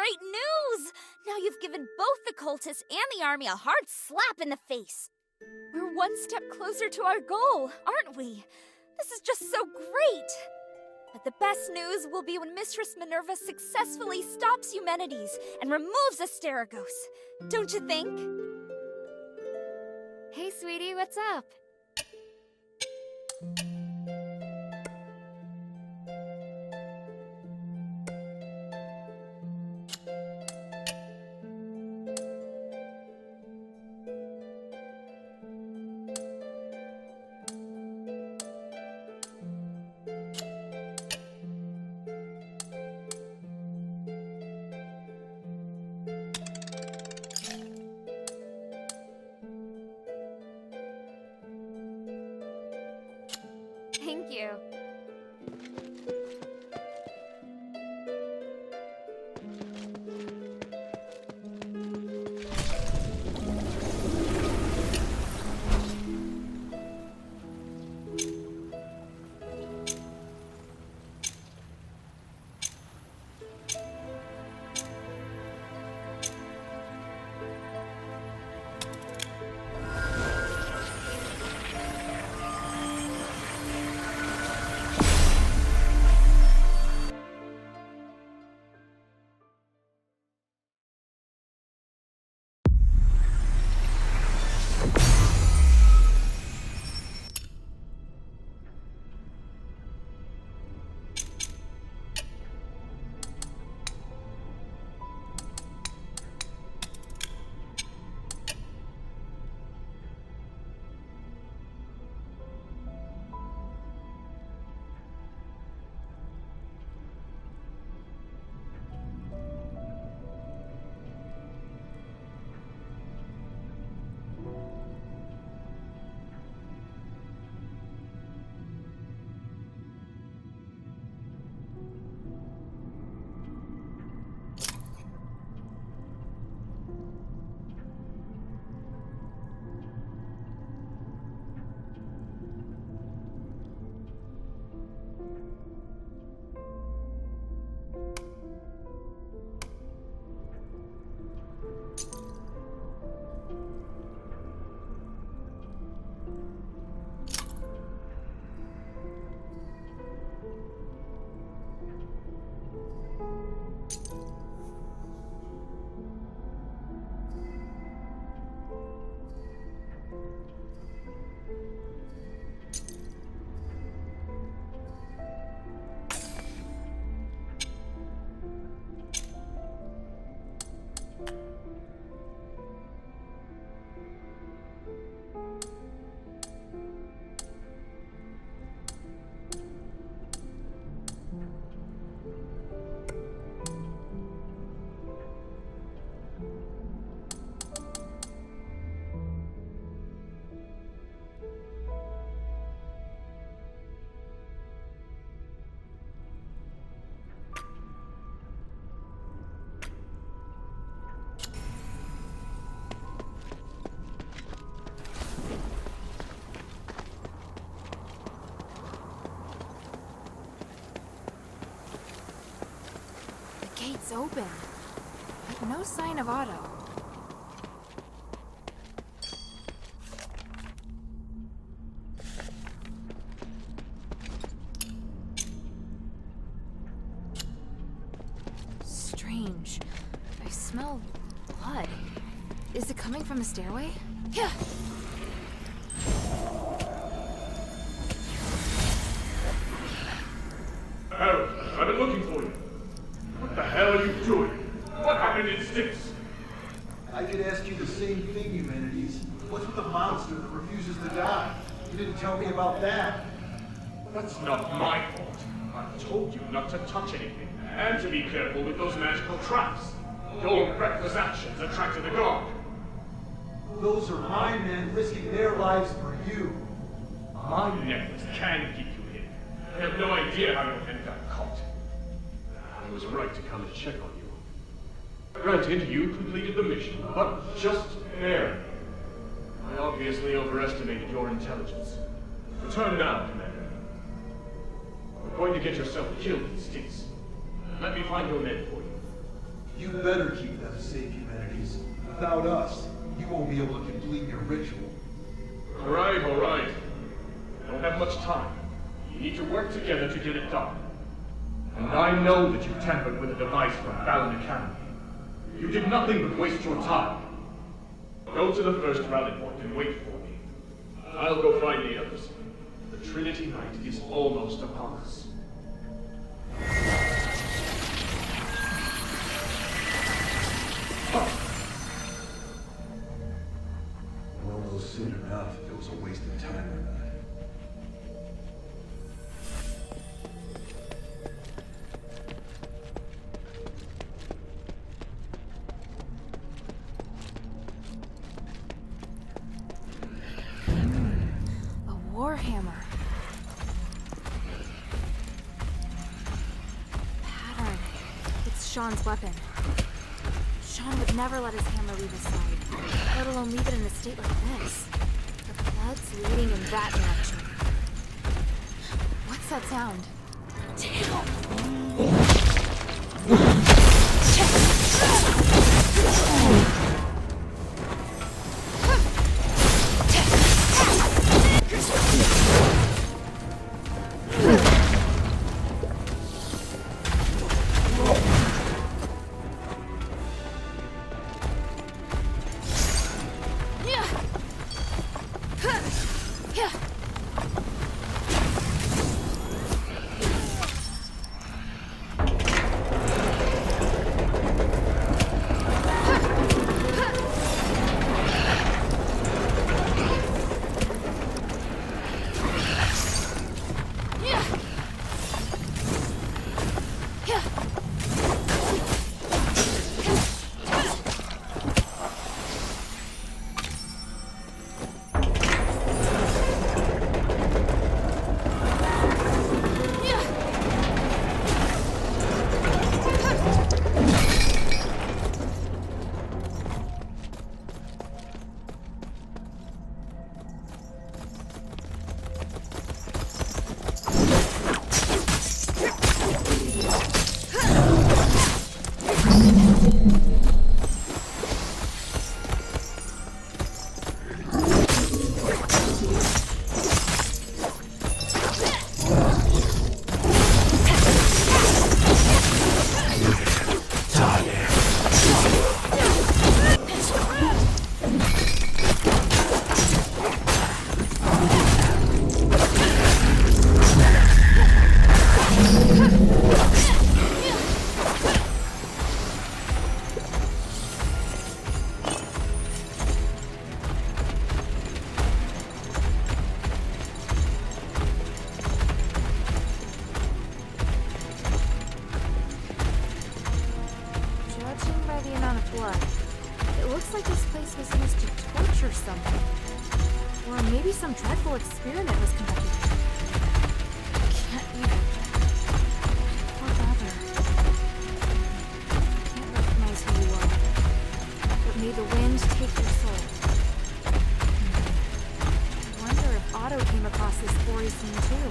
great news! Now you've given both the cultists and the army a hard slap in the face. We're one step closer to our goal, aren't we? This is just so great! But the best news will be when Mistress Minerva successfully stops Eumenides and removes Asterigos. Don't you think? Hey, sweetie, what's up? Thank you. Gate's open, but no sign of Otto. Strange. I smell blood. Is it coming from the stairway? Yeah. Harold, I've been looking for you. What the hell are you doing? What happened in Styx? I could ask you the same thing, Eumenides. What's with the monster that refuses to die? You didn't tell me about that. That's not my fault. I told you not to touch anything, and to be careful with those magical traps. Your reckless actions attracted the guard. Those are my men risking their lives for you. My necklace can keep you hidden. I have no idea how your men got caught. I was right to come and check on you. Granted, you completed the mission, but just barely. I obviously overestimated your intelligence. Return now, Commander. You're going to get yourself killed in Styx. Let me find your men for you. You better keep them safe, humanities. Without us, you won't be able to complete your ritual. All right, all right. I don't have much time. You need to work together to get it done. And I know that you tampered with a device from Fallon Academy. You did nothing but waste your time. Go to the first rally point and wait for me. I'll go find the others. The Trinity Night is almost upon us. We'll know soon enough if it was a waste of time or not. A warhammer. Pattern. It's Sean's weapon. Sean would never let his hammer leave his side, let alone leave it in a state like this. The blood's leading in that direction. What's that sound? Or maybe some dreadful experiment was conducted here. Can't even. Poor brother. Can't recognize who you are. But may the wind take your soul. I wonder if Otto came across this glory scene too.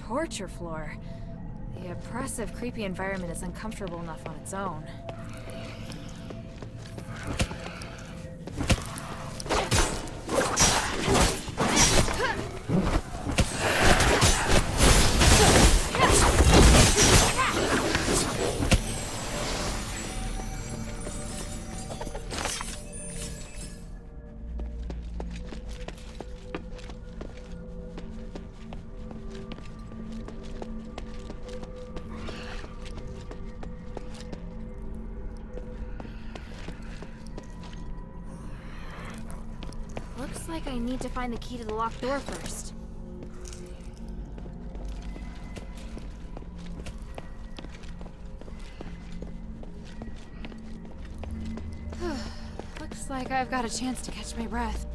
Torture floor. The oppressive, creepy environment is uncomfortable enough on its own. Looks like I need to find the key to the locked door first. like I've got a chance to catch my breath.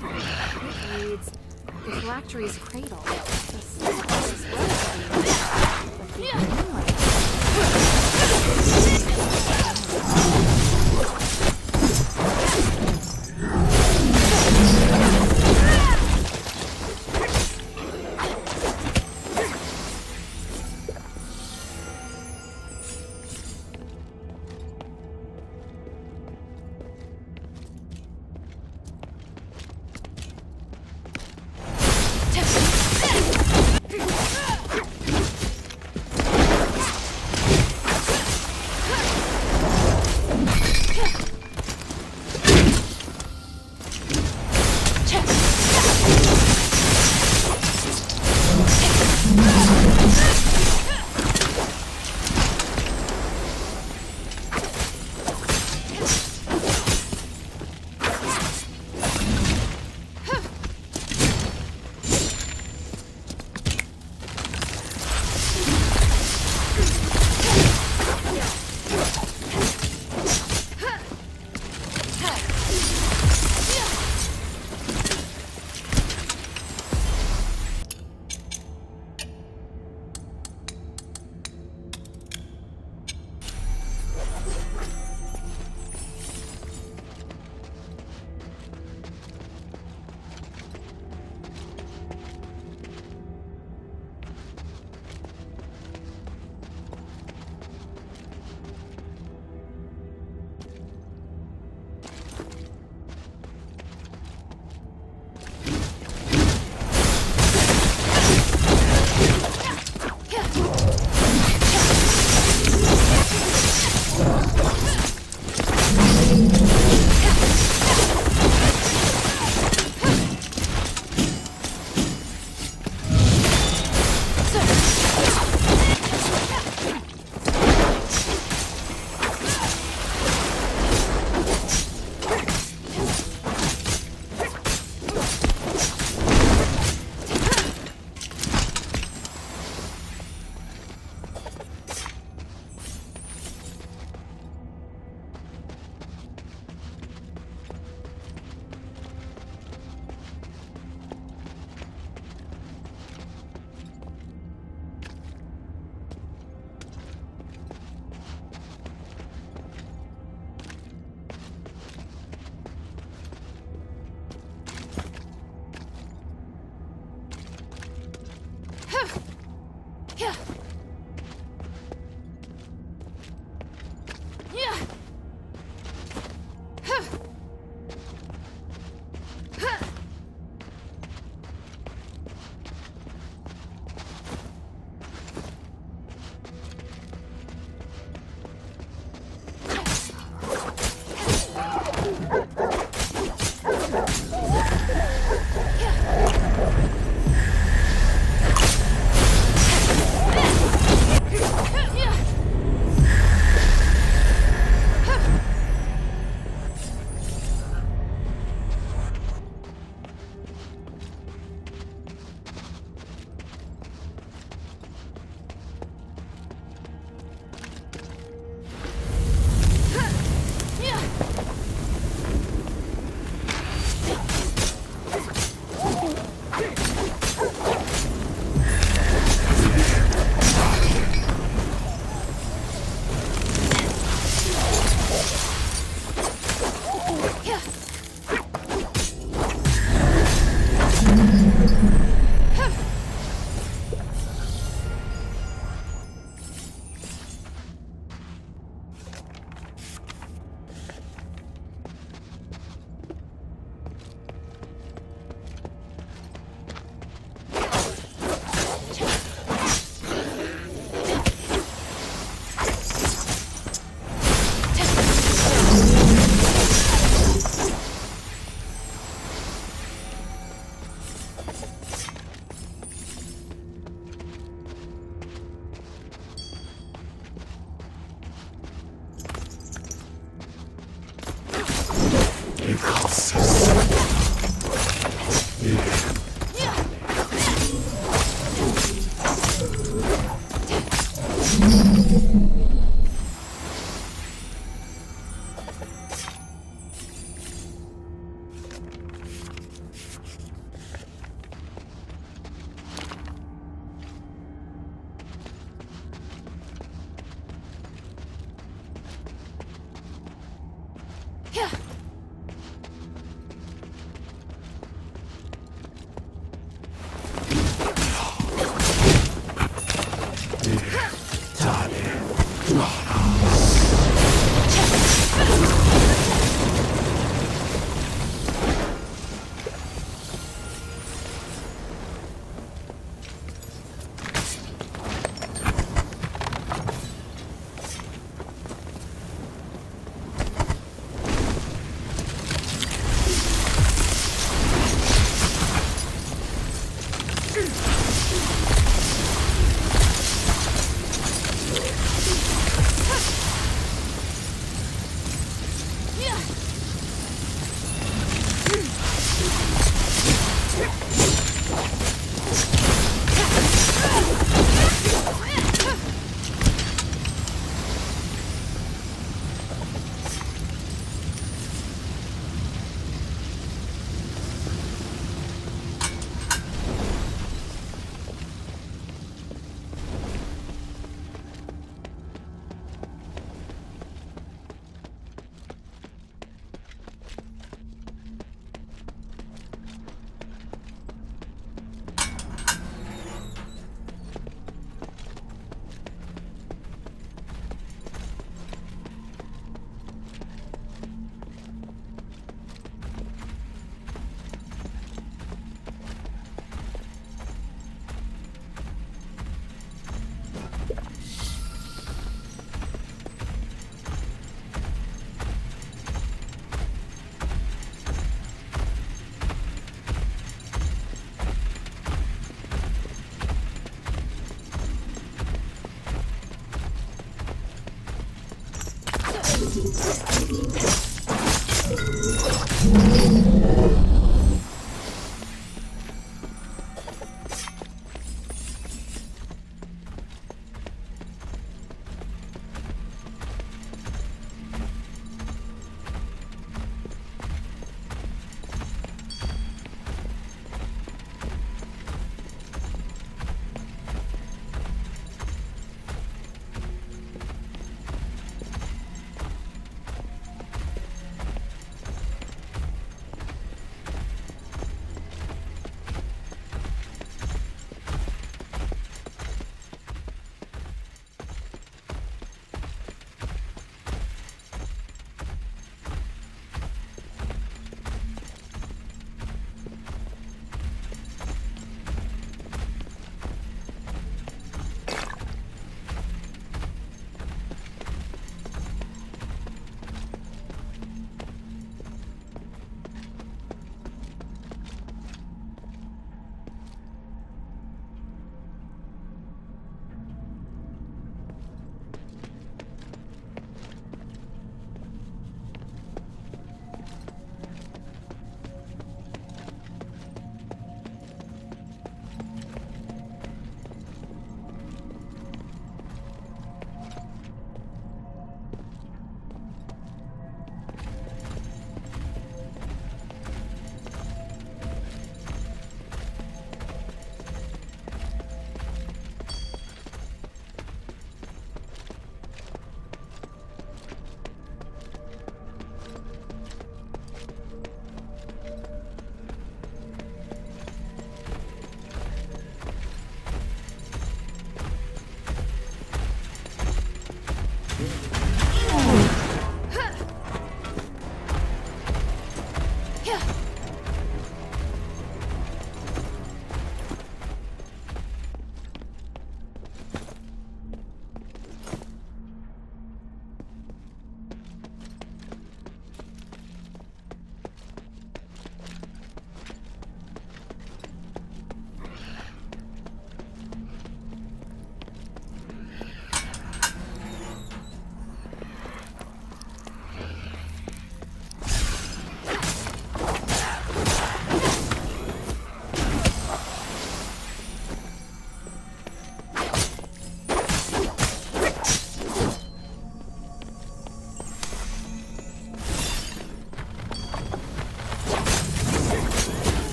It reads, the phylactery's cradle. The symbol is relatively, but the inlay.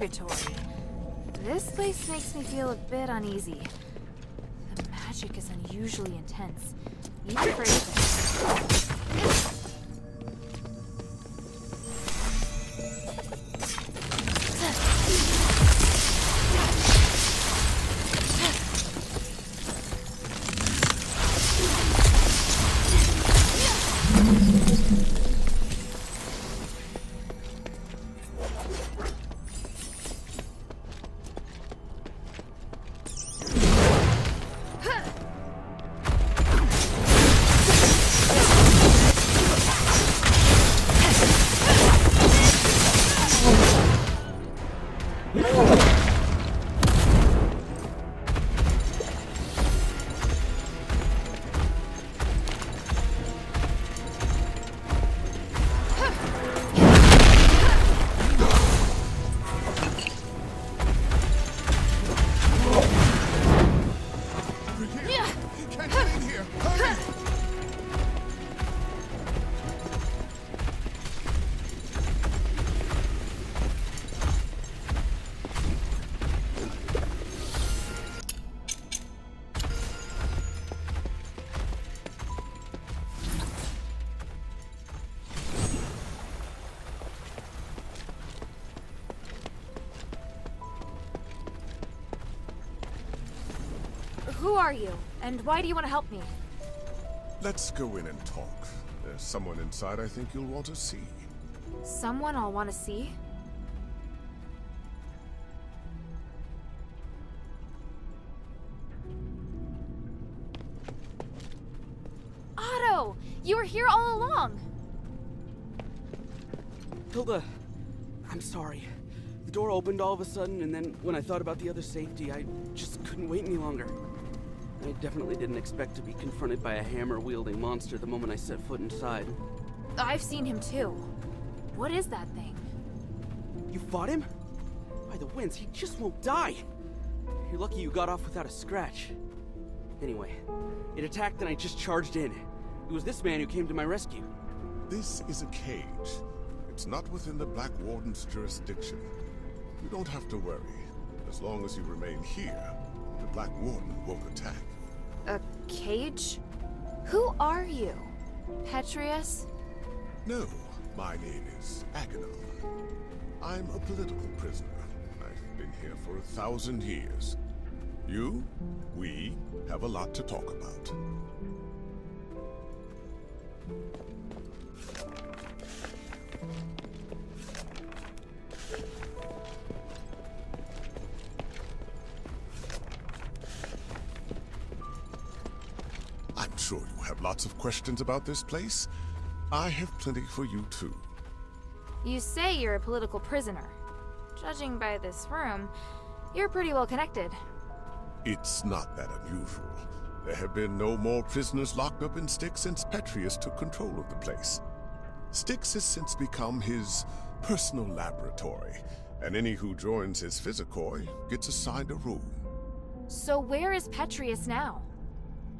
purgatory. This place makes me feel a bit uneasy. The magic is unusually intense, even for Aethys. Who are you? And why do you want to help me? Let's go in and talk. There's someone inside I think you'll want to see. Someone I'll want to see? Otto! You were here all along! Hilda, I'm sorry. The door opened all of a sudden, and then when I thought about the other safety, I just couldn't wait any longer. I definitely didn't expect to be confronted by a hammer-wielding monster the moment I set foot inside. I've seen him too. What is that thing? You fought him? By the winds, he just won't die! You're lucky you got off without a scratch. Anyway, it attacked and I just charged in. It was this man who came to my rescue. This is a cage. It's not within the Black Warden's jurisdiction. You don't have to worry. As long as you remain here, the Black Warden won't attack. A cage? Who are you? Petrius? No, my name is Agamemnon. I'm a political prisoner. I've been here for 1,000 years. We have a lot to talk about. I'm sure you have lots of questions about this place. I have plenty for you too. You say you're a political prisoner. Judging by this room, you're pretty well connected. It's not that unusual. There have been no more prisoners locked up in Styx since Petrius took control of the place. Styx has since become his personal laboratory, and any who joins his physicoi gets assigned a room. So where is Petrius now?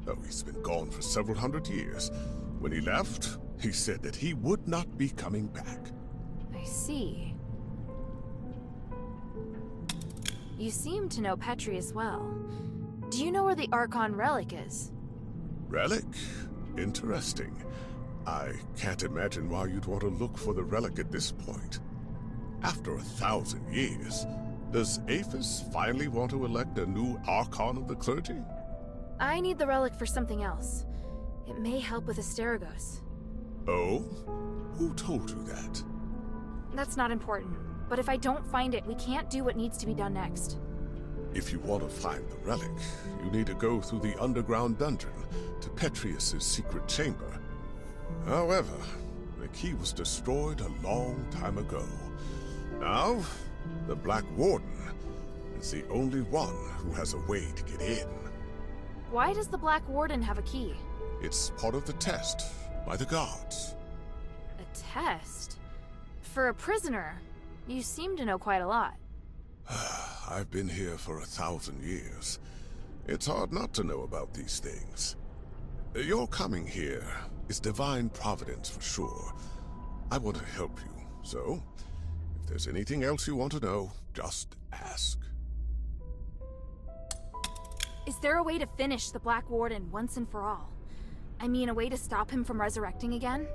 Oh, he's been gone for several hundred years. When he left, he said that he would not be coming back. I see. You seem to know Petrius well. Do you know where the Archon relic is? Relic? Interesting. I can't imagine why you'd want to look for the relic at this point. After 1,000 years, does Aethys finally want to elect a new Archon of the clergy? I need the relic for something else. It may help with Asterigos. Oh? Who told you that? That's not important. But if I don't find it, we can't do what needs to be done next. If you want to find the relic, you need to go through the underground dungeon to Petrius's secret chamber. However, the key was destroyed a long time ago. Now, the Black Warden is the only one who has a way to get in. Why does the Black Warden have a key? It's part of the test by the guards. A test? For a prisoner, you seem to know quite a lot. I've been here for 1,000 years. It's hard not to know about these things. Your coming here is divine providence for sure. I want to help you, so if there's anything else you want to know, just ask. Is there a way to finish the Black Warden once and for all? I mean, a way to stop him from resurrecting again?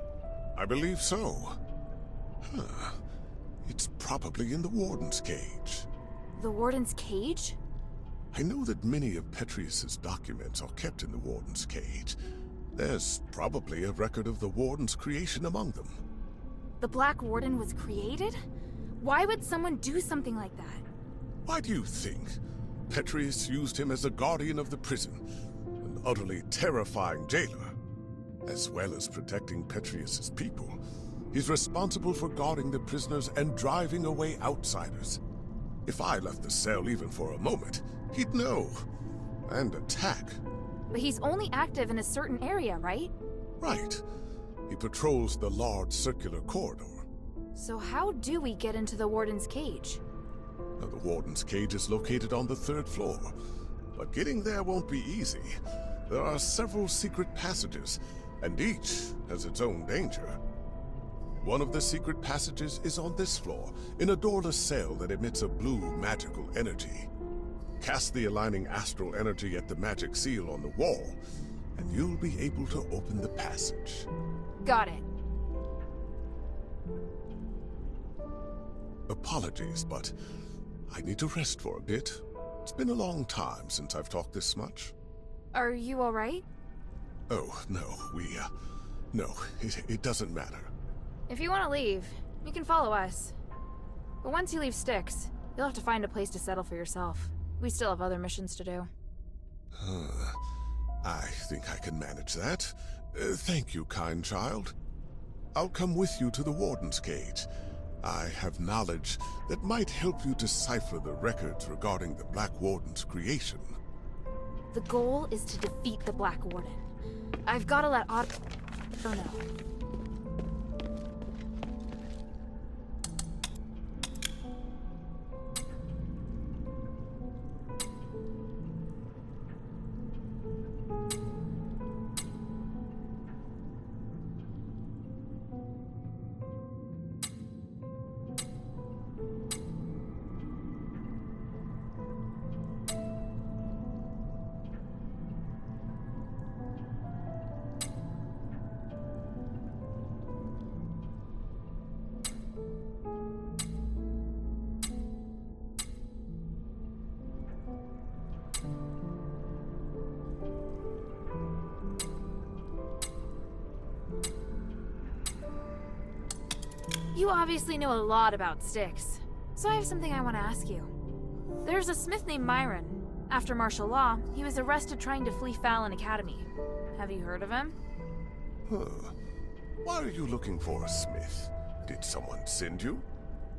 I believe so. Huh. It's probably in the Warden's cage. The Warden's cage? I know that many of Petrius's documents are kept in the Warden's cage. There's probably a record of the Warden's creation among them. The Black Warden was created? Why would someone do something like that? Why do you think? Petrius used him as a guardian of the prison, an utterly terrifying jailer. As well as protecting Petrius's people, he's responsible for guarding the prisoners and driving away outsiders. If I left the cell even for a moment, he'd know. And attack. But he's only active in a certain area, right? Right. He patrols the large circular corridor. So how do we get into the Warden's cage? Now, the Warden's cage is located on the 3rd floor, but getting there won't be easy. There are several secret passages, and each has its own danger. One of the secret passages is on this floor, in a doorless cell that emits a blue magical energy. Cast the aligning astral energy at the magic seal on the wall, and you'll be able to open the passage. Got it. Apologies, but I need to rest for a bit. It's been a long time since I've talked this much. Are you alright? Oh, no, no, it doesn't matter. If you want to leave, you can follow us. But once you leave Styx, you'll have to find a place to settle for yourself. We still have other missions to do. I think I can manage that. Thank you, kind child. I'll come with you to the Warden's cage. I have knowledge that might help you decipher the records regarding the Black Warden's creation. The goal is to defeat the Black Warden. I've got to let Oh no. You obviously know a lot about Styx, so I have something I want to ask you. There's a smith named Myron. After martial law, he was arrested trying to flee Fallon Academy. Have you heard of him? Why are you looking for a smith? Did someone send you?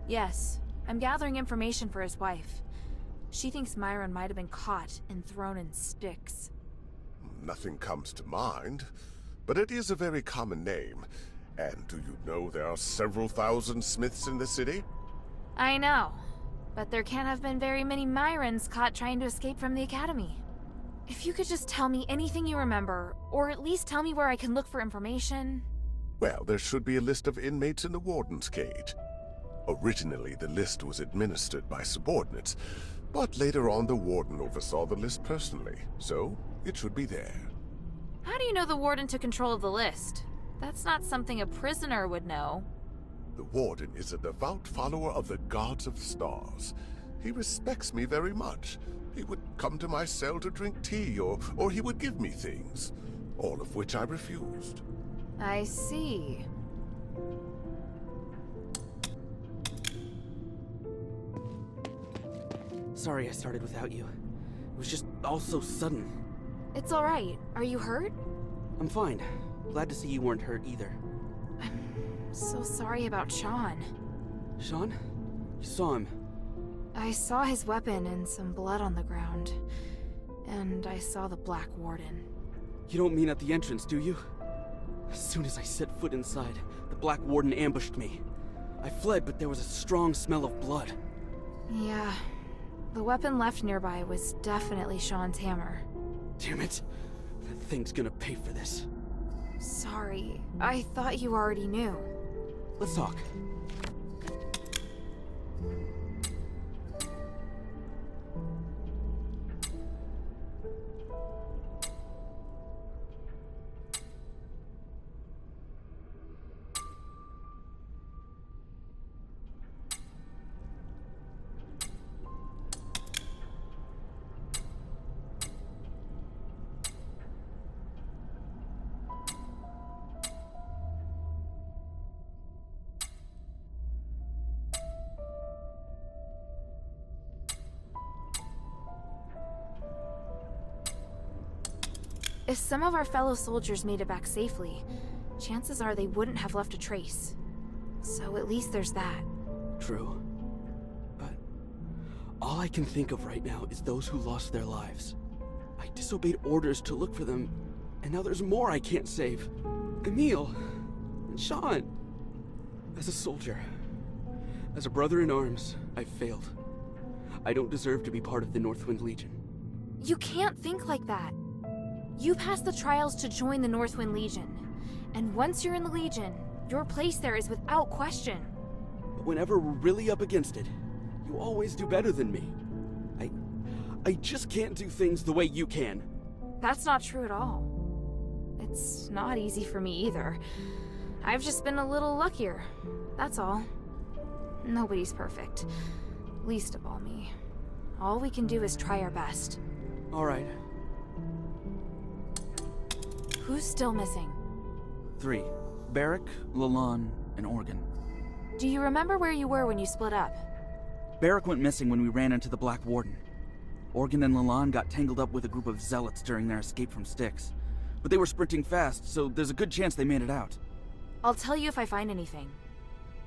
Yes. I'm gathering information for his wife. She thinks Myron might have been caught and thrown in Styx. Nothing comes to mind, but it is a very common name. And do you know there are several thousand smiths in the city? I know, but there can't have been very many Myrons caught trying to escape from the academy. If you could just tell me anything you remember, or at least tell me where I can look for information. Well, there should be a list of inmates in the Warden's cage. Originally, the list was administered by subordinates, but later on the Warden oversaw the list personally, so it should be there. How do you know the Warden took control of the list? That's not something a prisoner would know. The Warden is a devout follower of the gods of stars. He respects me very much. He would come to my cell to drink tea, or he would give me things, all of which I refused. I see. Sorry I started without you. It was just all so sudden. It's alright. Are you hurt? I'm fine. Glad to see you weren't hurt either. I'm so sorry about Sean. Sean? You saw him. I saw his weapon and some blood on the ground. And I saw the Black Warden. You don't mean at the entrance, do you? As soon as I set foot inside, the Black Warden ambushed me. I fled, but there was a strong smell of blood. Yeah. The weapon left nearby was definitely Sean's hammer. Damn it. That thing's gonna pay for this. Sorry. I thought you already knew. Let's talk. If some of our fellow soldiers made it back safely, chances are they wouldn't have left a trace. So at least there's that. True. But all I can think of right now is those who lost their lives. I disobeyed orders to look for them, and now there's more I can't save. Emil, and Sean. As a soldier, as a brother in arms, I failed. I don't deserve to be part of the Northwind Legion. You can't think like that. You passed the trials to join the Northwind Legion. And once you're in the Legion, your place there is without question. But whenever we're really up against it, you always do better than me. I just can't do things the way you can. That's not true at all. It's not easy for me either. I've just been a little luckier. That's all. Nobody's perfect. Least of all me. All we can do is try our best. All right. Who's still missing? 3. Barrick, Lalonde, and Organ. Do you remember where you were when you split up? Barrick went missing when we ran into the Black Warden. Organ and Lalonde got tangled up with a group of zealots during their escape from Styx. But they were sprinting fast, so there's a good chance they made it out. I'll tell you if I find anything.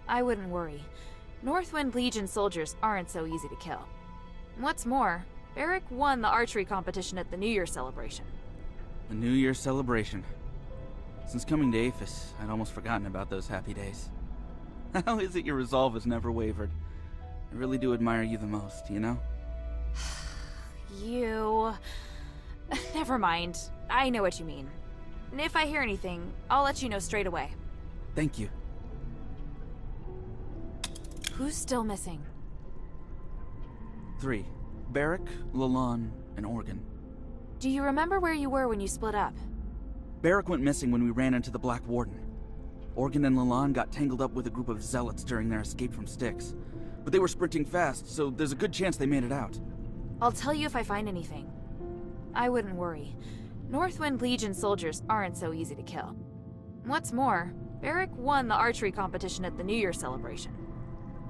I wouldn't worry. Northwind Legion soldiers aren't so easy to kill. What's more, Barrick won the archery competition at the New Year celebration. A New Year's celebration. Since coming to Aphis, I'd almost forgotten about those happy days. How is it your resolve has never wavered? I really do admire you the most, you know? You... Never mind. I know what you mean. If I hear anything, I'll let you know straight away. Thank you. Who's still missing? 3. Barrick, Lalonde, and Organ. Do you remember where you were when you split up? Barrick went missing when we ran into the Black Warden. Organ and Lalonde got tangled up with a group of zealots during their escape from Styx. But they were sprinting fast, so there's a good chance they made it out. I'll tell you if I find anything. I wouldn't worry. Northwind Legion soldiers aren't so easy to kill. What's more, Barrick won the archery competition at the New Year celebration.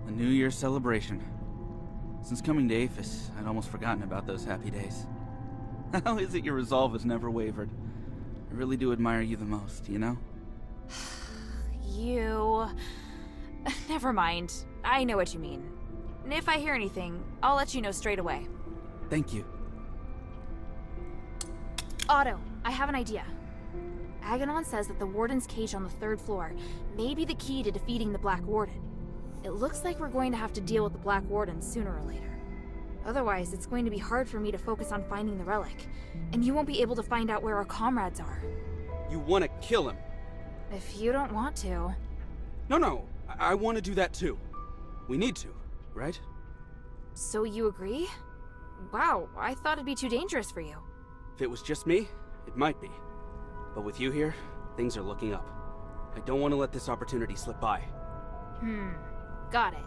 A New Year's celebration. Since coming to Aphis, I'd almost forgotten about those happy days. How is it your resolve has never wavered? I really do admire you the most, you know? You... Never mind. I know what you mean. If I hear anything, I'll let you know straight away. Thank you. Otto, I have an idea. Aganon says that the Warden's cage on the 3rd floor may be the key to defeating the Black Warden. It looks like we're going to have to deal with the Black Warden sooner or later. Otherwise, it's going to be hard for me to focus on finding the relic, and you won't be able to find out where our comrades are. You want to kill him? If you don't want to. No. I want to do that too. We need to, right? So you agree? Wow, I thought it'd be too dangerous for you. If it was just me, it might be. But with you here, things are looking up. I don't want to let this opportunity slip by. Got it.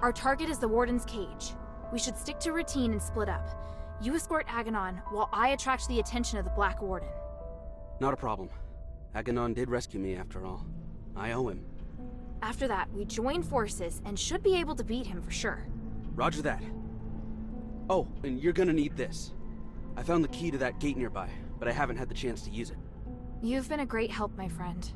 Our target is the Warden's cage. We should stick to routine and split up. You escort Aganon, while I attract the attention of the Black Warden. Not a problem. Aganon did rescue me after all. I owe him. After that, we join forces and should be able to beat him for sure. Roger that. Oh, and you're gonna need this. I found the key to that gate nearby, but I haven't had the chance to use it. You've been a great help, my friend.